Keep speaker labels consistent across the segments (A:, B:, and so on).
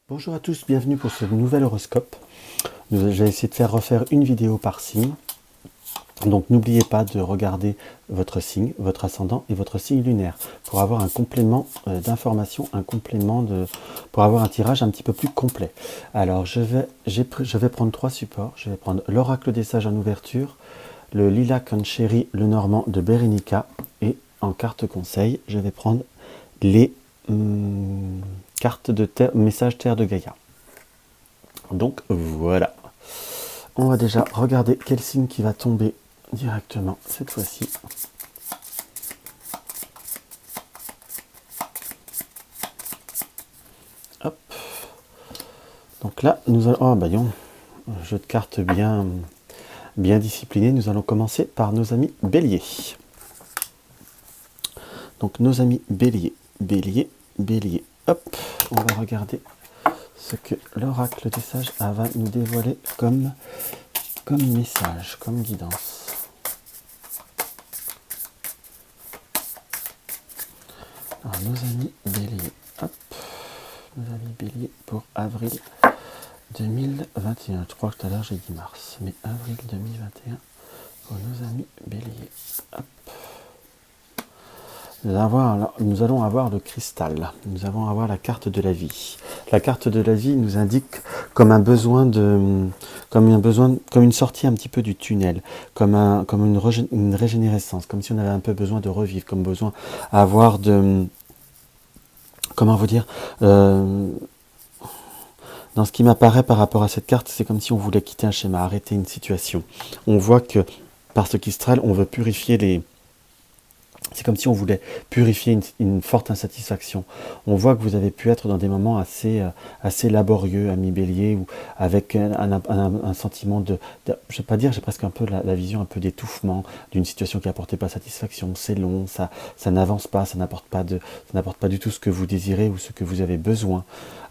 A: Bonjour à tous, bienvenue pour ce nouvel horoscope. J'ai essayé de faire refaire une vidéo par signe. Donc n'oubliez pas de regarder votre signe, votre ascendant et votre signe lunaire pour avoir un complément d'information, pour avoir un tirage un petit peu plus complet. Alors je vais prendre trois supports. Je vais prendre l'oracle des sages en ouverture, le lilac en chéri, le normand de Bérénica, et en carte conseil, je vais prendre les cartes de message terre de Gaïa. Donc voilà. On va déjà regarder quel signe qui va tomber directement cette fois-ci. Hop. Donc là, nous allons... Oh, bah non. Jeu de cartes bien discipliné. Nous allons commencer par nos amis béliers. Donc nos amis béliers. Bélier. Hop. On va regarder ce que l'oracle des sages va nous dévoiler comme message, comme guidance. Alors, nos amis béliers, hop, nos amis béliers pour avril 2021. Je crois que tout à l'heure j'ai dit mars, mais avril 2021 pour nos amis béliers. Hop. Nous allons avoir le cristal, nous allons avoir la carte de la vie. La carte de la vie nous indique comme une sortie un petit peu du tunnel, comme une régénérescence, comme si on avait un peu besoin de revivre, comme besoin d'avoir comment vous dire, dans ce qui m'apparaît par rapport à cette carte, c'est comme si on voulait quitter un schéma, arrêter une situation. On voit que par ce cristal, on veut purifier les... C'est comme si on voulait purifier une forte insatisfaction. On voit que vous avez pu être dans des moments assez laborieux, amis bélier, ou avec un sentiment je ne vais pas dire, j'ai presque un peu la vision un peu d'étouffement d'une situation qui n'apportait pas satisfaction. C'est long, ça n'avance pas, ça n'apporte pas du tout ce que vous désirez ou ce que vous avez besoin.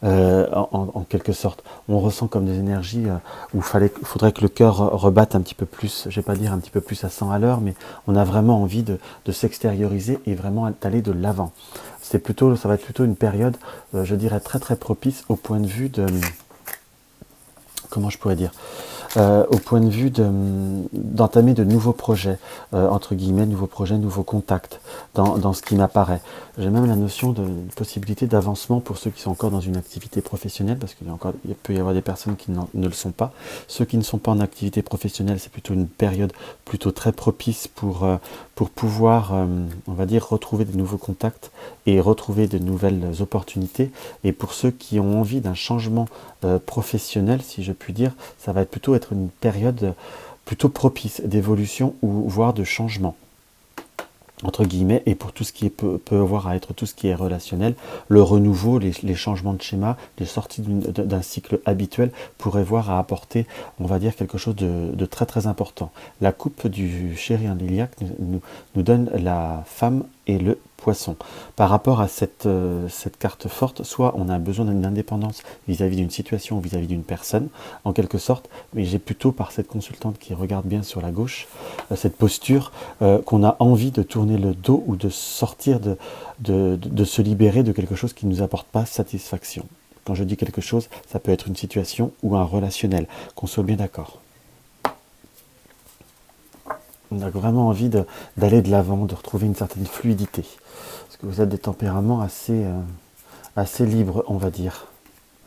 A: En quelque sorte, on ressent comme des énergies où il faudrait que le cœur rebatte un petit peu plus, je ne vais pas dire un petit peu plus à 100 à l'heure, mais on a vraiment envie de s'extérioriser et vraiment d'aller de l'avant. Ça va être plutôt une période, je dirais, très très propice au point de vue de... Comment je pourrais dire, au point de vue d'entamer de nouveaux projets, entre guillemets, nouveaux projets, nouveaux contacts, dans ce qui m'apparaît. J'ai même la notion de possibilité d'avancement pour ceux qui sont encore dans une activité professionnelle, parce qu'il peut y avoir des personnes qui ne le sont pas. Ceux qui ne sont pas en activité professionnelle, c'est plutôt une période plutôt très propice pour pouvoir, on va dire, retrouver de nouveaux contacts et retrouver de nouvelles opportunités. Et pour ceux qui ont envie d'un changement professionnel, si je puis dire, ça va plutôt être une période plutôt propice d'évolution ou voire de changement, entre guillemets, et pour tout ce qui peut avoir à être tout ce qui est relationnel, le renouveau, les changements de schéma, les sorties d'un cycle habituel pourraient voir à apporter, on va dire, quelque chose de très très important. La coupe du chéri en lilac nous donne la femme et le poisson. Par rapport à cette carte forte, soit on a besoin d'une indépendance vis-à-vis d'une situation, vis-à-vis d'une personne, en quelque sorte, mais j'ai plutôt, par cette consultante qui regarde bien sur la gauche, cette posture qu'on a envie de tourner le dos ou de sortir, de se libérer de quelque chose qui ne nous apporte pas satisfaction. Quand je dis quelque chose, ça peut être une situation ou un relationnel, qu'on soit bien d'accord. On a vraiment envie d'aller de l'avant, de retrouver une certaine fluidité. Parce que vous êtes des tempéraments assez libres, on va dire.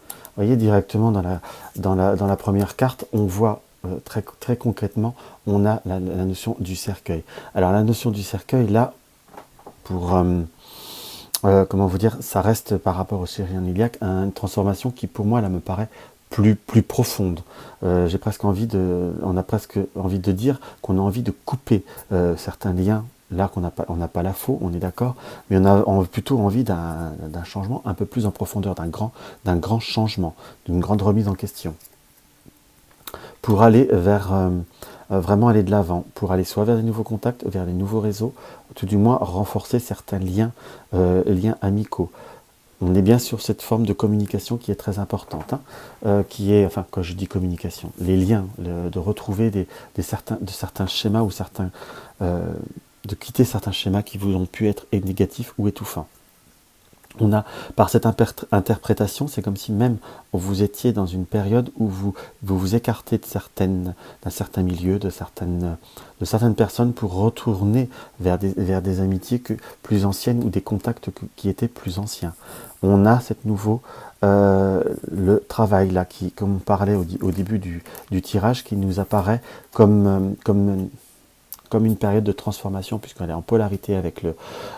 A: Vous voyez, directement dans la première carte, on voit très, très concrètement, on a la notion du cercueil. Alors la notion du cercueil, là, pour... comment vous dire, ça reste par rapport au chéri en lilac une transformation qui pour moi là me paraît plus profonde. On a presque envie de dire qu'on a envie de couper certains liens, là on n'a pas la faux, on est d'accord, mais on a plutôt envie d'un changement un peu plus en profondeur, d'un grand changement, d'une grande remise en question, pour aller vers vraiment aller de l'avant, pour aller soit vers des nouveaux contacts, vers des nouveaux réseaux, tout du moins renforcer certains liens amicaux. On est bien sur cette forme de communication qui est très importante, qui est, enfin, quand je dis communication, les liens, de retrouver de certains schémas ou de quitter certains schémas qui vous ont pu être négatifs ou étouffants. On a, par cette interprétation, c'est comme si même vous étiez dans une période où vous écartez d'un certain milieu, de certaines personnes pour retourner vers des amitiés plus anciennes ou des contacts qui étaient plus anciens. On a cette nouveau le travail là, qui, comme on parlait au début du tirage, qui nous apparaît comme une période de transformation, puisqu'elle est en polarité avec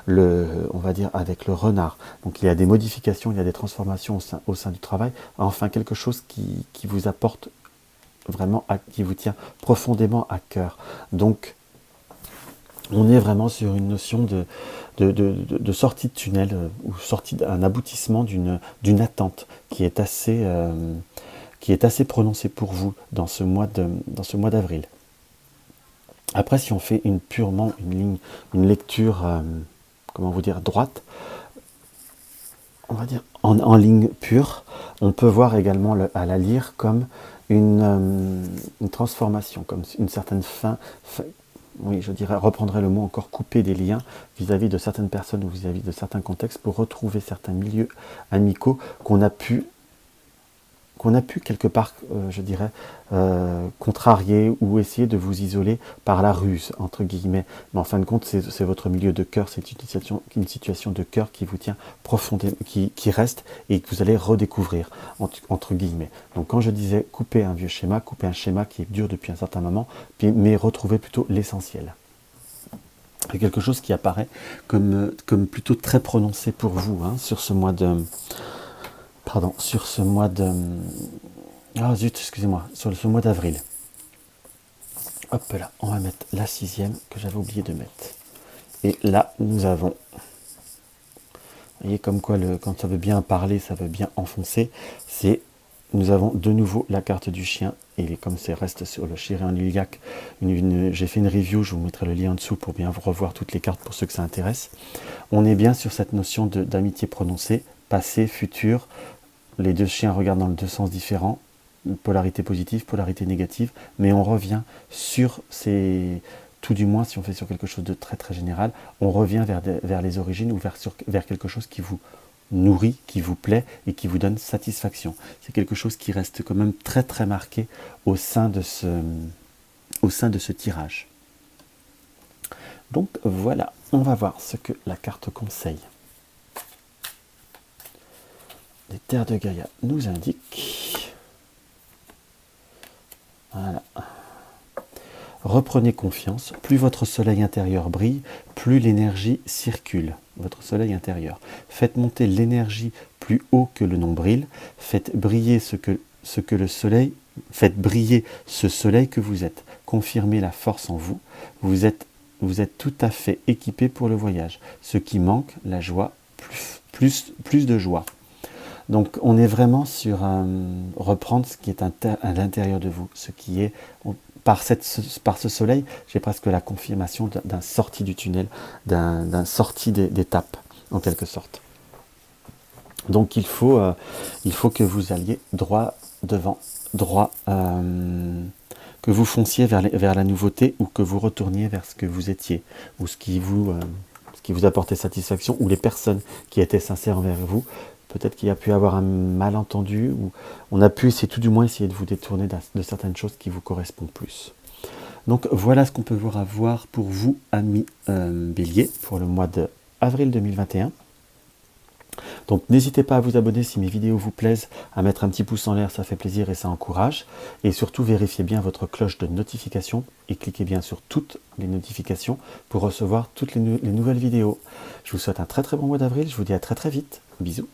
A: on va dire avec le renard. Donc il y a des modifications, il y a des transformations au sein du travail. Enfin, quelque chose qui vous apporte vraiment, qui vous tient profondément à cœur. Donc, on est vraiment sur une notion de sortie de tunnel, ou sortie d'un aboutissement d'une attente qui est assez prononcée pour vous dans ce mois d'avril. Après, si on fait purement une lecture, comment vous dire, droite, on va dire en ligne pure, on peut voir également à la lire comme une transformation, comme une certaine fin, oui, je dirais, reprendrai le mot encore, couper des liens vis-à-vis de certaines personnes ou vis-à-vis de certains contextes pour retrouver certains milieux amicaux qu'on a pu quelque part, je dirais, contrarier ou essayer de vous isoler par la ruse, entre guillemets. Mais en fin de compte, c'est votre milieu de cœur, c'est une situation de cœur qui vous tient profondément, qui reste et que vous allez redécouvrir, entre guillemets. Donc quand je disais couper un vieux schéma, couper un schéma qui est dur depuis un certain moment, mais retrouver plutôt l'essentiel. C'est quelque chose qui apparaît comme plutôt très prononcé pour vous, hein, sur ce mois de... Pardon, sur ce mois de... Ah zut, excusez-moi, sur ce mois d'avril. Hop là, on va mettre la 6e que j'avais oublié de mettre. Et là, nous avons... Vous voyez comme quoi, quand ça veut bien parler, ça veut bien enfoncer. Nous avons de nouveau la carte du chien. Et comme c'est reste sur le Chiré en Liliac, j'ai fait une review, je vous mettrai le lien en dessous pour bien revoir toutes les cartes pour ceux que ça intéresse. On est bien sur cette notion d'amitié prononcée, passé, futur. Les deux chiens regardent dans deux sens différents, polarité positive, polarité négative, mais on revient sur tout du moins si on fait sur quelque chose de très très général, on revient vers les origines ou vers quelque chose qui vous nourrit, qui vous plaît et qui vous donne satisfaction. C'est quelque chose qui reste quand même très très marqué au sein de ce tirage. Donc voilà, on va voir ce que la carte conseille. Les terres de Gaïa nous indiquent. Voilà. Reprenez confiance. Plus votre soleil intérieur brille, plus l'énergie circule. Votre soleil intérieur. Faites monter l'énergie plus haut que le nombril. Faites briller Faites briller ce soleil que vous êtes. Confirmez la force en vous. Vous êtes tout à fait équipé pour le voyage. Ce qui manque, la joie, plus de joie. Donc on est vraiment sur reprendre ce qui est à l'intérieur de vous, ce qui est, par ce soleil, j'ai presque la confirmation d'un sortie du tunnel, d'un sortie d'étape, en quelque sorte. Donc il faut que vous alliez droit devant, que vous fonciez vers la nouveauté ou que vous retourniez vers ce que vous étiez, ou ce qui vous apportait satisfaction, ou les personnes qui étaient sincères envers vous. Peut-être qu'il y a pu avoir un malentendu, ou on a pu essayer, tout du moins essayer de vous détourner de certaines choses qui vous correspondent plus. Donc voilà ce qu'on peut avoir pour vous, amis Bélier, pour le mois d'avril 2021. Donc n'hésitez pas à vous abonner si mes vidéos vous plaisent, à mettre un petit pouce en l'air, ça fait plaisir et ça encourage. Et surtout, vérifiez bien votre cloche de notification et cliquez bien sur toutes les notifications pour recevoir toutes les nouvelles vidéos. Je vous souhaite un très très bon mois d'avril, je vous dis à très très vite. Bisous.